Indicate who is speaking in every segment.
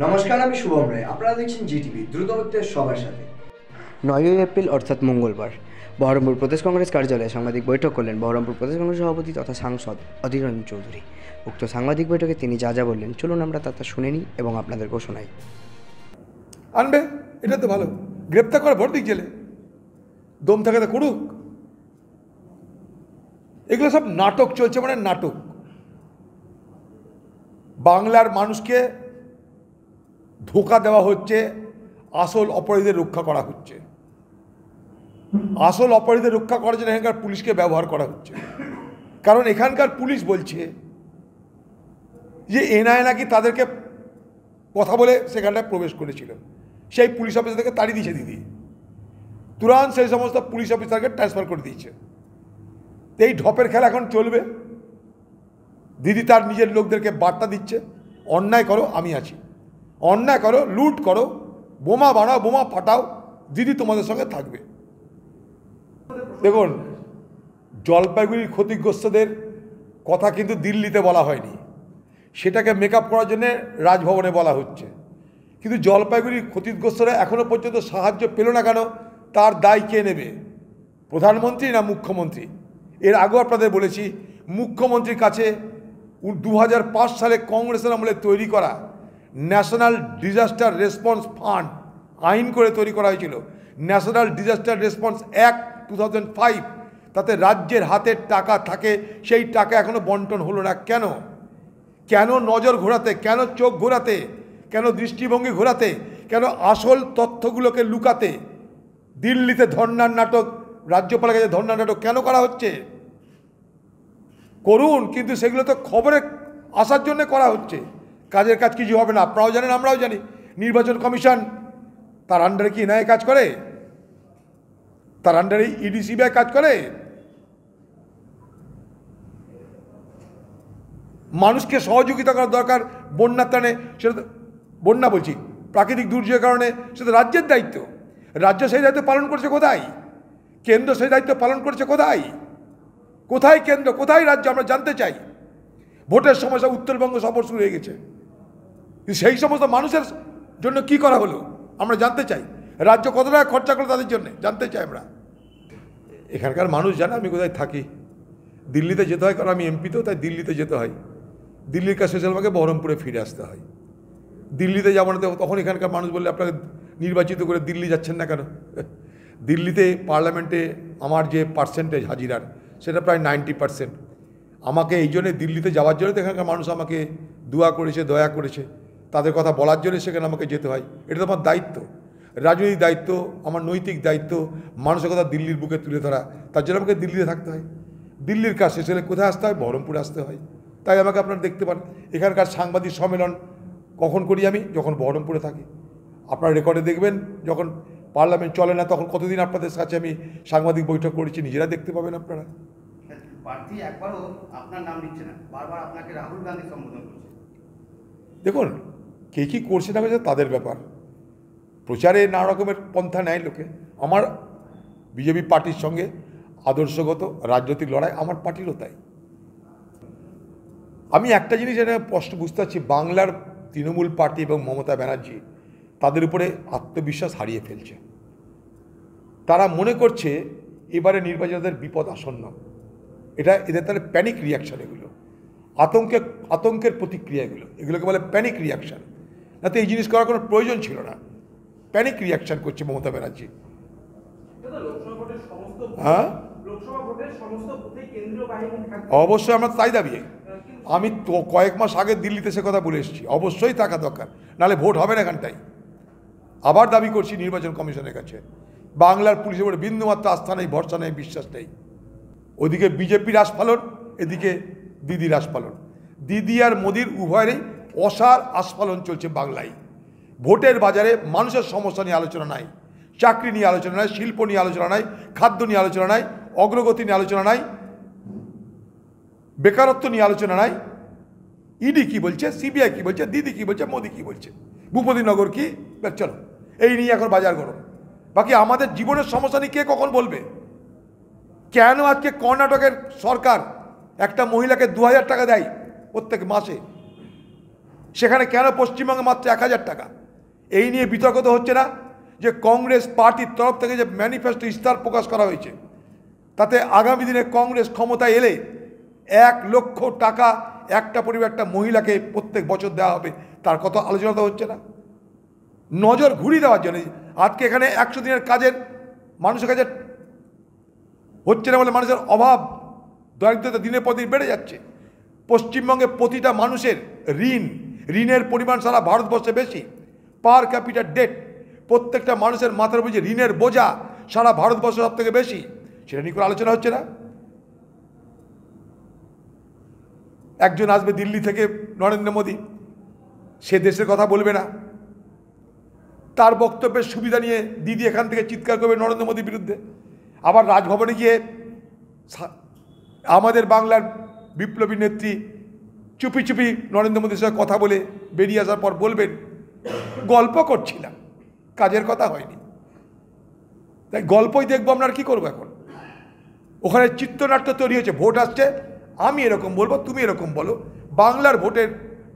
Speaker 1: নমস্কার, আমি শুভম রায়। আপনারা দেখছেন জিটিভি, দ্রুতগতিতে সবার সাথে। 9ই এপ্রিল অর্থাৎ মঙ্গলবার বহরমপুর প্রদেশ কংগ্রেস কার্যালয়ে সাংবাদিক বৈঠক করলেন বহরমপুর প্রদেশ কংগ্রেস সভাপতি তথা সাংসদ অধীর রঞ্জন চৌধুরী। উক্ত সাংবাদিক বৈঠকে তিনি যা যা বললেন, চলুন আমরা তা শুনে নিই এবং আপনাদেরকেও শোনাই।
Speaker 2: আনবে, এটা তো ভালো। গ্রেপ্তার করে ভোট দিক জেলে, দম থাকে তো করুক। এগুলো সব নাটক চলছে, মানে নাটক। বাংলার মানুষকে ধোঁকা দেওয়া হচ্ছে, আসল অপরাধীদের রক্ষা করা হচ্ছে। আসল অপরাধীদের রক্ষা করার জন্য এখানকার পুলিশকে ব্যবহার করা হচ্ছে। কারণ এখানকার পুলিশ বলছে যে এনআইএ নাকি তাদেরকে কথা বলে সেখানটায় প্রবেশ করেছিল, সেই পুলিশ অফিসারকে তাড়িয়ে দিয়েছে দিদি। তুরন্ত সেই সমস্ত পুলিশ অফিসারকে ট্রান্সফার করে দিয়েছে। এই ঢপের খেলা এখন চলবে। দিদি তার নিজের লোকদেরকে বার্তা দিচ্ছে, অন্যায় করো আমি আছি, অন্যায় করো, লুট করো, বোমা বানাও, বোমা ফাটাও, দিদি তোমাদের সঙ্গে থাকবে। দেখুন, জলপাইগুড়ির ক্ষতিগ্রস্তদের কথা কিন্তু দিল্লিতে বলা হয়নি, সেটাকে মেকআপ করার জন্যে রাজভবনে বলা হচ্ছে। কিন্তু জলপাইগুড়ির ক্ষতিগ্রস্তরা এখনও পর্যন্ত সাহায্য পেল না কেন, তার দায় কে নেবে? প্রধানমন্ত্রী না মুখ্যমন্ত্রী? এর আগেও আপনাদের বলেছি, মুখ্যমন্ত্রীর কাছে 2005 সালে কংগ্রেসের আমলে তৈরি করা ন্যাশনাল ডিজাস্টার রেসপন্স ফান্ড আইন করে তৈরি করা হয়েছিল, ন্যাশনাল ডিজাস্টার রেসপন্স অ্যাক্ট 2005। তাতে রাজ্যের হাতে টাকা থাকে, সেই টাকা এখনও বন্টন হলো না। কেন? কেন নজর ঘোরাতে, কেন চোখ ঘোরাতে, কেন দৃষ্টিভঙ্গি ঘোরাতে, কেন আসল তথ্যগুলোকে লুকাতে? দিল্লিতে ধর্নার নাটক, রাজ্যপালের কাছে ধর্নার নাটক কেন করা হচ্ছে? করুন, কিন্তু সেগুলো তো খবরে আসার জন্য করা হচ্ছে। কাজের কাজ কিছু হবে না, আপনারাও জানেন, আমরাও জানি। নির্বাচন কমিশন, তার আন্ডারে কি ন্যায় কাজ করে? তার আন্ডারে ইডি সিবিআই কাজ করে? মানুষকে সহযোগিতা করার দরকার বন্যার ত্রাণে, সেটা বন্যা বলছি, প্রাকৃতিক দুর্যোগের কারণে, সেটা রাজ্যের দায়িত্ব। রাজ্য সেই দায়িত্ব পালন করছে কোথায়? কেন্দ্র সেই দায়িত্ব পালন করছে কোথায়? কোথায় কেন্দ্র, কোথায় রাজ্য? আমরা জানতে চাই। ভোটের সময় সব উত্তরবঙ্গ সফর শুরু হয়ে গেছে, সেই সমস্ত মানুষের জন্য কি করা হলো আমরা জানতে চাই। রাজ্য কত টাকা খরচা করে তাদের জন্য জানতে চাই আমরা। এখানকার মানুষ জানে আমি কোথায় থাকি। দিল্লিতে যেতে হয়, কারণ আমি এমপি, তো তাই দিল্লিতে যেতে হয়। দিল্লির কাছে শেষ আমাকে বহরমপুরে ফিরে আসতে হয়। দিল্লিতে যাবো না, তখন এখানকার মানুষ বললে আপনাকে নির্বাচিত করে দিল্লি যাচ্ছেন না কেন? দিল্লিতে পার্লামেন্টে আমার যে পার্সেন্টেজ হাজিরার, সেটা প্রায় 90%। আমাকে এই জন্যে দিল্লিতে যাওয়ার জন্য এখানকার মানুষ আমাকে দোয়া করেছে, দয়া করেছে। তাদের কথা বলার জন্য সেখানে আমাকে যেতে হয়। এটা তো আমার দায়িত্ব, রাজনৈতিক দায়িত্ব, আমার নৈতিক দায়িত্ব, মানুষের কথা দিল্লির বুকে তুলে ধরা। তার জন্য আমাকে দিল্লিতে থাকতে হয়। দিল্লির কাজ শেষ হলে কোথায় আসতে হয়? বহরমপুরে আসতে হয়। তাই আমাকে আপনারা দেখতে পান এখানকার সাংবাদিক সম্মেলন কখন করি আমি? যখন বহরমপুরে থাকি। আপনারা রেকর্ডে দেখবেন, যখন পার্লামেন্ট চলে না তখন কতদিন আপনাদের কাছে আমি সাংবাদিক বৈঠক করেছি, নিজেরা দেখতে পাবেন আপনারা।
Speaker 3: প্রার্থী একবারও আপনার নাম নিচ্ছে না, বারবার আপনাকে রাহুল গান্ধী সম্বোধন করছে।
Speaker 2: দেখুন, কে কী করছে না করছে তাদের ব্যাপার। প্রচারে নানা রকমের পন্থা নেয় লোকে। আমার বিজেপি পার্টির সঙ্গে আদর্শগত রাজনৈতিক লড়াই, আমার পার্টিরও তাই। আমি একটা জিনিস এটা স্পষ্ট বুঝতে পারছি, বাংলার তৃণমূল পার্টি এবং মমতা ব্যানার্জি তাদের উপরে আত্মবিশ্বাস হারিয়ে ফেলছে। তারা মনে করছে এবারে নির্বাচনের বিপদ আসন্ন। এটা এদের তাহলে প্যানিক রিয়াকশান, এগুলো আতঙ্কের প্রতিক্রিয়া, এগুলোকে বলে প্যানিক রিয়াকশান। না তো এই জিনিস করার কোনো প্রয়োজন ছিল না। প্যানিক রিয়াকশান করছে মমতা ব্যানার্জি। হ্যাঁ, অবশ্যই আমরা তাই দাবি। আমি তো কয়েক মাস আগে দিল্লিতে সে কথা বলে এসেছি, অবশ্যই থাকা দরকার, নাহলে ভোট হবে না এখানটায়। আবার দাবি করছি নির্বাচন কমিশনের কাছে, বাংলার পুলিশের উপরে বিন্দুমাত্র আস্থা নেই, ভরসা নেই, বিশ্বাস নেই। ওদিকে বিজেপির আস্ফালন, এদিকে দিদির আস্ফালন। দিদি আর মোদির উভয়েরই অসার আস্ফালন চলছে বাংলায়। ভোটের বাজারে মানুষের সমস্যা নিয়ে আলোচনা নাই, চাকরি নিয়ে আলোচনা নাই, শিল্প নিয়ে আলোচনা নাই, খাদ্য নিয়ে আলোচনা নাই, অগ্রগতি নিয়ে আলোচনা নাই, বেকারত্ব নিয়ে আলোচনা নাই। ইডি কি বলছে, সিবিআই কি বলছে, দিদি কি বলছে, মোদি কি বলছে, ভূপতিনগর কি, চলো এই নিয়ে এখন বাজার গরম। বাকি আমাদের জীবনের সমস্যা নিয়ে কে কখন বলবে? কেন আজকে কর্ণাটকের সরকার একটা মহিলাকে 2000 টাকা দেয় প্রত্যেক মাসে? সেখানে কেন পশ্চিমবঙ্গে মাত্র 1000 টাকা? এই নিয়ে বিতর্ক তো হচ্ছে না যে কংগ্রেস পার্টির তরফ থেকে যে ম্যানিফেস্টো ইস্তাহার প্রকাশ করা হয়েছে, তাতে আগামী দিনে কংগ্রেস ক্ষমতায় এলে 1 লক্ষ টাকা একটা পরিবার একটা মহিলাকে প্রত্যেক বছর দেওয়া হবে, তার কত আলোচনা তো হচ্ছে না। নজর ঘুরিয়ে দেওয়ার জন্য আজকে এখানে 100 দিনের কাজের মানুষের কাছে হচ্ছে না বলে মানুষের অভাব দরিদ্রতা দিনের পর দিন বেড়ে যাচ্ছে। পশ্চিমবঙ্গে প্রতিটা মানুষের ঋণের পরিমাণ সারা ভারতবর্ষে বেশি, পার ক্যাপিটাল ডেট প্রত্যেকটা মানুষের মাথার উপর যে ঋণের বোঝা সারা ভারতবর্ষে সব থেকে বেশি, সেটা নিয়ে কোনো আলোচনা হচ্ছে না। একজন আসবে দিল্লি থেকে নরেন্দ্র মোদী, সে দেশের কথা বলবে না, তার বক্তব্যের সুবিধা নিয়ে দিদি এখান থেকে চিৎকার করবে নরেন্দ্র মোদীর বিরুদ্ধে। আবার রাজভবনে গিয়ে আমাদের বাংলার বিপ্লবী নেত্রী চুপি চুপি নরেন্দ্র মোদীর সঙ্গে কথা বলে বেরিয়ে আসার পর বলবেন গল্প করছিলাম, কাজের কথা হয়নি। তাই গল্পই দেখবো, আমরা আর কি করবো এখন? ওখানে চিত্রনাট্য তৈরি হয়েছে, ভোট আসছে, আমি এরকম বলবো, তুমি এরকম বলো। বাংলার ভোটের,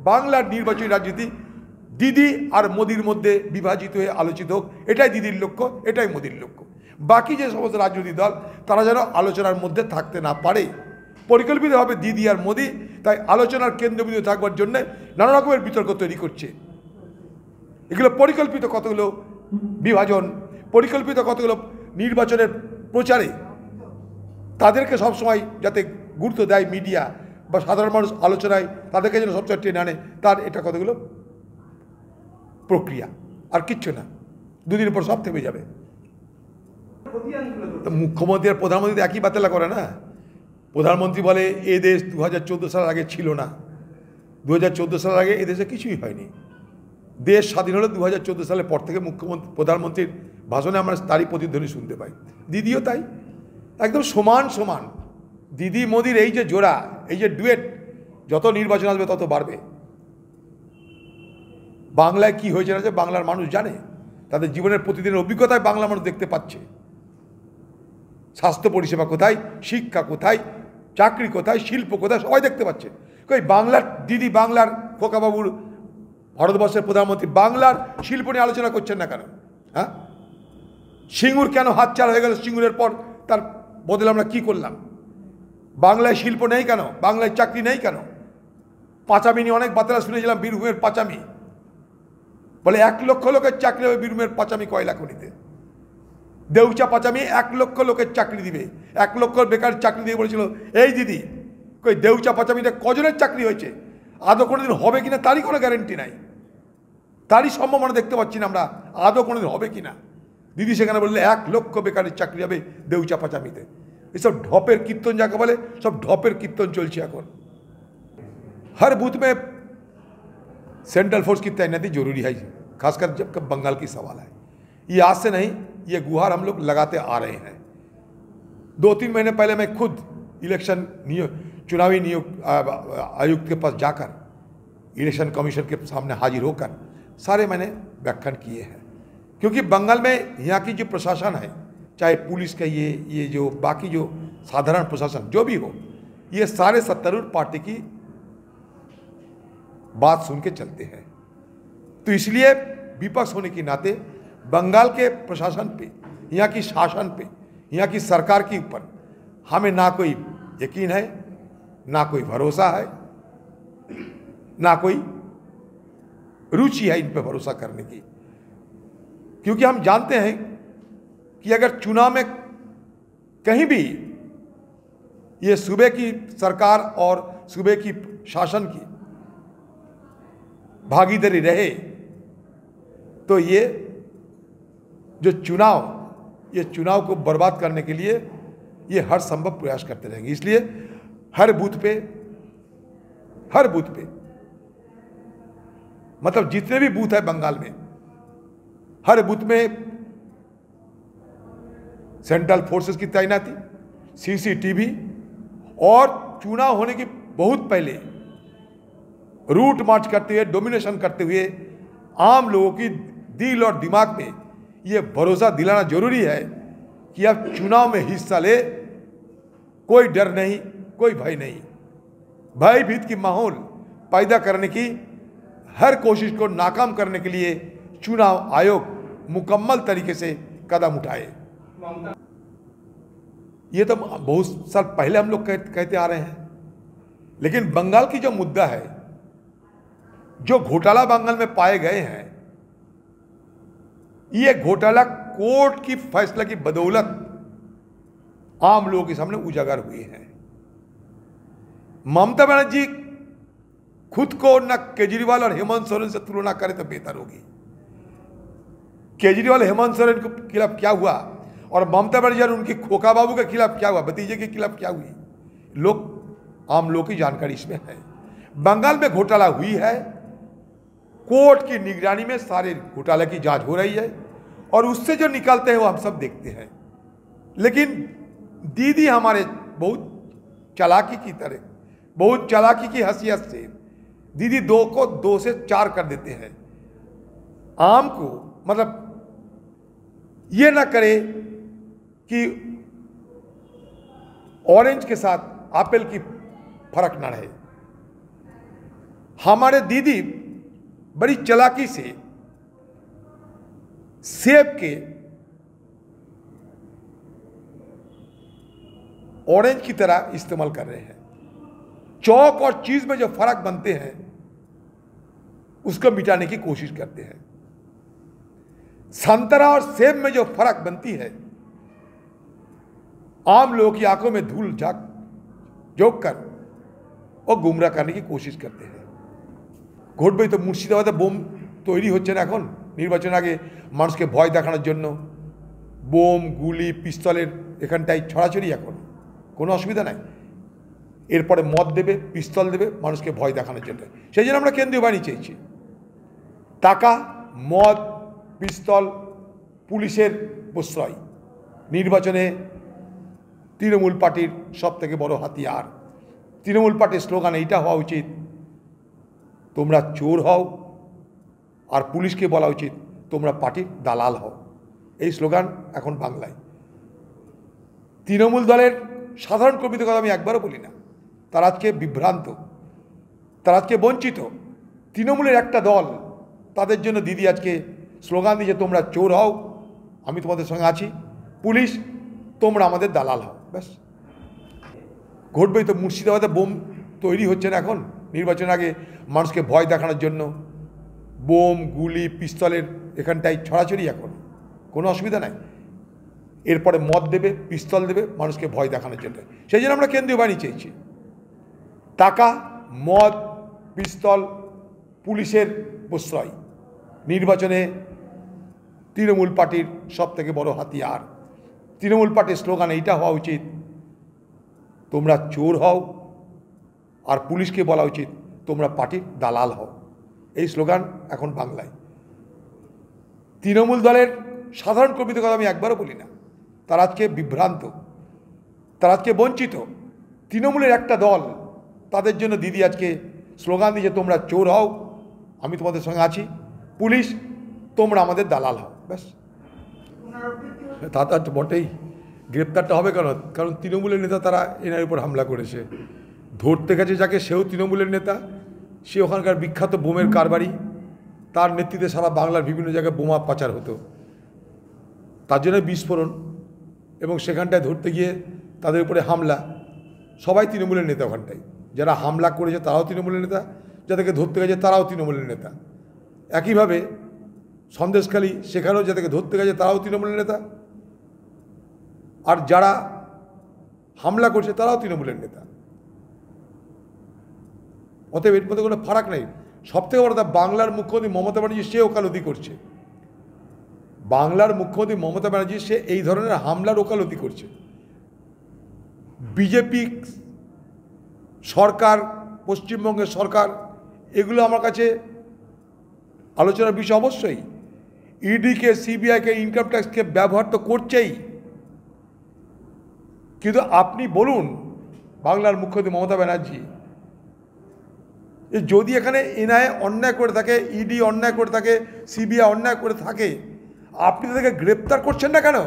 Speaker 2: বাংলার নির্বাচনী রাজনীতি দিদি আর মোদির মধ্যে বিভাজিত হয়ে আলোচিত হোক, এটাই দিদির লক্ষ্য, এটাই মোদির লক্ষ্য। বাকি যে সমস্ত রাজনৈতিক দল তারা যেন আলোচনার মধ্যে থাকতে না পারে, পরিকল্পিতভাবে দিদি আর মোদি তাই আলোচনার কেন্দ্রবিন্দু থাকবার জন্য নানা রকমের বিতর্ক তৈরি করছে। এগুলো পরিকল্পিত কতগুলো বিভাজন, পরিকল্পিত কতগুলো নির্বাচনের প্রচারে তাদেরকে সবসময় যাতে গুরুত্ব দেয় মিডিয়া বা সাধারণ মানুষ আলোচনায়, তাদেরকে যেন সবসময় টেনে আনে, তার এটা কতগুলো প্রক্রিয়া, আর কিচ্ছু না। দুদিন পর সব থেমে যাবে। মুখ্যমন্ত্রী আর প্রধানমন্ত্রী একই বাতেলা করে না। প্রধানমন্ত্রী বলে এ দেশ 2014 সালের আগে ছিল না, 2014 সালের আগে এদেশে কিছুই হয়নি। দেশ স্বাধীন হলো 2014 সালের পর থেকে। মুখ্যমন্ত্রী প্রধানমন্ত্রীর ভাষণে আমরা তারই প্রতিধ্বনি শুনতে পাই, দিদিও তাই, একদম সমান সমান। দিদি মোদির এই যে জোড়া, এই যে ডুয়েট, যত নির্বাচন আসবে তত বাড়বে। বাংলায় কি হয়েছে না যে বাংলার মানুষ জানে, তাদের জীবনের প্রতিদিনের অভিজ্ঞতায় বাংলা মানুষ দেখতে পাচ্ছে। স্বাস্থ্য পরিষেবা কোথায়, শিক্ষা কোথায়, চাকরি কোথায়, শিল্প কোথায়, সবাই দেখতে পাচ্ছে। কই বাংলার দিদি, বাংলার খোকাবাবুর, ভারতবর্ষের প্রধানমন্ত্রী বাংলার শিল্প নিয়ে আলোচনা করছেন না কেন? হ্যাঁ, সিঙ্গুর কেন হাতছাড়া হয়ে গেল? সিঙ্গুরের পর তার বদলে আমরা কি করলাম? বাংলায় শিল্প নেই কেন? বাংলায় চাকরি নেই কেন? পাঁচামি নিয়ে অনেক বাতেলা শুনেছিলাম, বীরভূমের পাঁচামি বলে 1 লক্ষ লোকের চাকরি হবে বীরভূমের পাঁচামি কয়লা খনিতে। দেউচা পাঁচামি 1 লক্ষ লোকের চাকরি দিবে, 1 লক্ষ বেকার চাকরি দিয়ে বলেছিল এই দিদি। কই দেউচা পাঁচামিতে কজনের চাকরি হয়েছে? আদৌ কোনোদিন হবে কিনা তারই কোনো গ্যারেন্টি নাই, তারই সম্ভাবনা দেখতে পাচ্ছি না আমরা, আদৌ কোনোদিন হবে কিনা। দিদি সেখানে বললে 1 লক্ষ বেকারের চাকরি হবে দেউচা পাঁচামিতে। এসব ঢপের কীর্তন যাকে বলে, সব ঢপের কীর্তন চলছে এখন। हर बूथ में सेंट्रल फोर्स की तैनाती जरूरी है, खासकर जब बंगाल की सवाल है। ये आज से नहीं, ये गुहार हम लोग लगाते आ रहे हैं। 2-3 महीने पहले मैं खुद चुनावी आयुक्त के पास जाकर, इलेक्शन कमीशन के सामने हाजिर होकर सारे मैंने व्याख्यान किए हैं। क्योंकि बंगाल में यहाँ की जो प्रशासन है, चाहे पुलिस का ये जो बाकी जो साधारण प्रशासन जो भी हो, ये सारे सत्तारूढ़ पार्टी की बात सुन के चलते हैं। तो इसलिए विपक्ष होने के नाते बंगाल के प्रशासन पे, यहाँ की शासन पे, यहाँ की सरकार के ऊपर हमें ना कोई यकीन है, ना कोई भरोसा है, ना कोई रुचि है इन पे भरोसा करने की। क्योंकि हम जानते हैं कि अगर चुनाव में कहीं भी ये सूबे की सरकार और सूबे की शासन की भागीदारी रहे तो ये चुनाव को बर्बाद करने के लिए ये हर संभव प्रयास करते रहेंगे। इसलिए हर बूथ पे मतलब जितने भी बूथ है बंगाल में, हर बूथ में सेंट्रल फोर्सेस की तैनाती, सीसीटीवी, और चुनाव होने की बहुत पहले रूट मार्च करते हुए, डोमिनेशन करते हुए आम लोगों की दिल और दिमाग में ये भरोसा दिलाना जरूरी है कि अब चुनाव में हिस्सा ले, कोई डर नहीं, कोई भय नहीं। भयभीत की माहौल पैदा करने की हर कोशिश को नाकाम करने के लिए चुनाव आयोग मुकम्मल तरीके से कदम उठाए। ये तो बहुत साल पहले हम लोग कहते आ रहे हैं, लेकिन बंगाल की जो मुद्दा है, जो घोटाला बंगाल में पाए गए हैं, ये घोटाला कोर्ट की फैसला की बदौलत आम लोगों के सामने उजागर हुए हैं। ममता बनर्जी खुद को न केजरीवाल और हेमंत सोरेन से तुलना करें तो बेहतर होगी। केजरीवाल हेमंत सोरेन के खिलाफ क्या हुआ और ममता बनर्जी और उनकी खोका बाबू के खिलाफ क्या हुआ, भतीजे के खिलाफ क्या हुई, आम लोग की जानकारी इसमें है। बंगाल में घोटाला हुई है, कोर्ट की निगरानी में सारे घोटाले की जांच हो रही है और उससे जो निकलते हैं वो हम सब देखते हैं। लेकिन दीदी हमारे बहुत चालाकी की तरह, बहुत चालाकी की हैसियत से दीदी 2 को 2 से 4 कर देते हैं। आम को मतलब ये ना करे कि ऑरेंज के साथ एप्पल की फर्क ना रहे। हमारे दीदी बड़ी चालाकी से सेब के ऑरेंज की तरह इस्तेमाल कर रहे हैं। चौक और चीज में जो फर्क बनते हैं उसको मिटाने की कोशिश करते हैं। संतरा और सेब में जो फर्क बनती है, आम लोगों की आंखों में धूल झोंक कर और गुमराह करने की कोशिश करते हैं। ঘটবেই তো। মুর্শিদাবাদে বোম তৈরি হচ্ছে না এখন নির্বাচন আগে, মানুষকে ভয় দেখানোর জন্য বোম, গুলি, পিস্তলের এখানটায় ছড়াছড়ি, এখন কোনো অসুবিধা নাই। এরপরে মদ দেবে, পিস্তল দেবে মানুষকে ভয় দেখানোর জন্য। সেই জন্য আমরা কেন্দ্রীয় বাহিনী চেয়েছি। টাকা, মদ, পিস্তল, পুলিশের প্রশ্রয় নির্বাচনে তৃণমূল পার্টির সবথেকে বড় হাতিয়ার। তৃণমূল পার্টির স্লোগান এইটা হওয়া উচিত, তোমরা চোর হও আর পুলিশকে বলা উচিত তোমরা পার্টির দালাল হও। এই স্লোগান এখন বাংলায়। তৃণমূল দলের সাধারণ কর্মীদের কথা আমি একবারও বলি না। তারা আজকে বিভ্রান্ত, তারা আজকে বঞ্চিত। তৃণমূলের একটা দল, তাদের জন্য দিদি আজকে স্লোগান দিয়েছে তোমরা চোর হও, আমি তোমাদের সঙ্গে আছি, পুলিশ তোমরা আমাদের দালাল হও। ব্যাস, ঘটবেই তো। মুর্শিদাবাদে বোম তৈরি হচ্ছে না এখন নির্বাচন আগে, মানুষকে ভয় দেখানোর জন্য বোম, গুলি, পিস্তলের এখানটায় ছড়াছড়ি, এখন কোনো অসুবিধা নাই। এরপরে মদ দেবে, পিস্তল দেবে মানুষকে ভয় দেখানোর জন্য। সেই জন্য আমরা কেন্দ্রীয় বাহিনী চেয়েছি। টাকা, মদ, পিস্তল, পুলিশের প্রশ্রয় নির্বাচনে তৃণমূল পার্টির সবথেকে বড় হাতিয়ার। তৃণমূল পার্টির স্লোগান এইটা হওয়া উচিত, তোমরা চোর হও আর পুলিশকে বলা উচিত তোমরা পার্টির দালাল হও। এই স্লোগান এখন বাংলায়। তৃণমূল দলের সাধারণ কর্মীদের কথা আমি একবারও বলি না। তারা আজকে বিভ্রান্ত, তারা আজকে বঞ্চিত। তৃণমূলের একটা দল, তাদের জন্য দিদি আজকে স্লোগান দিয়েছে তোমরা চোর হও, আমি তোমাদের সঙ্গে আছি, পুলিশ তোমরা আমাদের দালাল হও। ব্যাস, তা তো বটেই। গ্রেপ্তারটা হবে কেন? কারণ তৃণমূলের নেতা তারা এনার উপর হামলা করেছে। ধরতে গেছে যাকে, সেও তৃণমূলের নেতা, সে ওখানকার বিখ্যাত বোমের কারবারি, তার নেতৃত্বে সারা বাংলার বিভিন্ন জায়গায় বোমা পাচার হতো, তার জন্য বিস্ফোরণ এবং সেখানটায় ধরতে গিয়ে তাদের উপরে হামলা। সবাই তৃণমূলের নেতা ওখানটায়। যারা হামলা করেছে তারাও তৃণমূলের নেতা, যাদেরকে ধরতে গেছে তারাও তৃণমূলের নেতা। একইভাবে সন্দেশখালী, সেখানেও যাদেরকে ধরতে গেছে তারাও তৃণমূলের নেতা, আর যারা হামলা করছে তারাও তৃণমূলের নেতা। অতএব এর মধ্যে কোনো ফারাক নেই। সবথেকে বড় কথা, বাংলার মুখ্যমন্ত্রী মমতা ব্যানার্জি সে ওকালতি করছে। বাংলার মুখ্যমন্ত্রী মমতা ব্যানার্জি সে এই ধরনের হামলার ওকালতি করছে। বিজেপি সরকার, পশ্চিমবঙ্গের সরকার, এগুলো আমার কাছে আলোচনার বিষয় অবশ্যই। ইডিকে, সিবিআইকে, ইনকাম ট্যাক্সকে ব্যবহার তো করছেই, কিন্তু আপনি বলুন বাংলার মুখ্যমন্ত্রী মমতা ব্যানার্জি, যদি এখানে এনআইএ অন্যায় করে থাকে, ইডি অন্যায় করে থাকে, সিবিআই অন্যায় করে থাকে, আপনি তাদেরকে গ্রেপ্তার করছেন না কেন?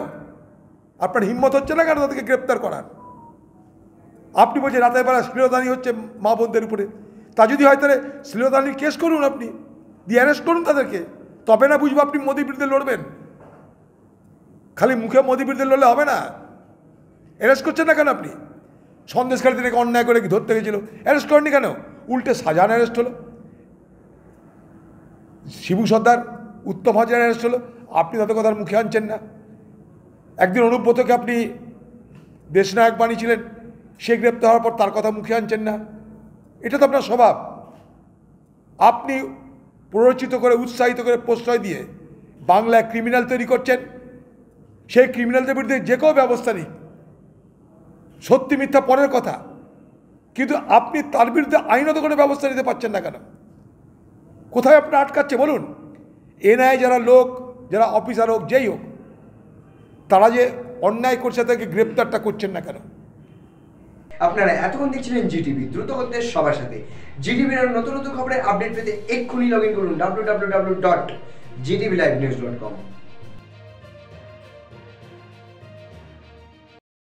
Speaker 2: আপনার হিম্মত হচ্ছে না কেন তাদেরকে গ্রেপ্তার করার? আপনি বলছেন রাতের বেলা শ্লীলতাহানি হচ্ছে মা বোনদের উপরে। তা যদি হয় তাহলে শ্লীলতাহানির কেস করুন আপনি, দিয়ে অ্যারেস্ট করুন তাদেরকে, তবে না বুঝবো আপনি মোদির বিরুদ্ধে লড়বেন। খালি মুখে মোদির বিরুদ্ধে লড়লে হবে না। অ্যারেস্ট করছেন না কেন আপনি? সন্দেশখালী থেকে অন্যায় করে কি ধরতে গেছিল, অ্যারেস্ট করেননি কেন? উল্টে সাজান অ্যারেস্ট হলো। শিবু সর্দার, উত্তম হাজার অ্যারেস্ট হলো, আপনি তাদের কথার মুখে আনছেন না। একদিন অনুব্রতকে আপনি দেশনায়ক বানিয়েছিলেন, সে গ্রেপ্তার হওয়ার পর তার কথা মুখে আনছেন না। এটা তো আপনার স্বভাব। আপনি প্ররোচিত করে, উৎসাহিত করে, প্রশ্রয় দিয়ে বাংলায় ক্রিমিনাল তৈরি করছেন। সেই ক্রিমিনালদের বিরুদ্ধে যে কেউ ব্যবস্থা নিক, সত্যি মিথ্যা পরের কথা, কিন্তু আপনি তার বিরুদ্ধে আইনত কোনো ব্যবস্থা নিতে পারছেন না কেন? কোথায় আপনার আটকাচ্ছে বলুন? এনআইএ যারা লোক, যারা অফিসার হোক, যেই হোক, তারা যে অন্যায় করছে তাদেরকে গ্রেপ্তারটা করছেন না কেন?
Speaker 1: আপনারা এতক্ষণ দেখছিলেন জিটিভি, দ্রুত হচ্ছে সবার সাথে। জিটিভির নতুন নতুন খবরের আপডেট পেতে এক্ষুনি লগ ইন করুন www.gtvlivenews.com।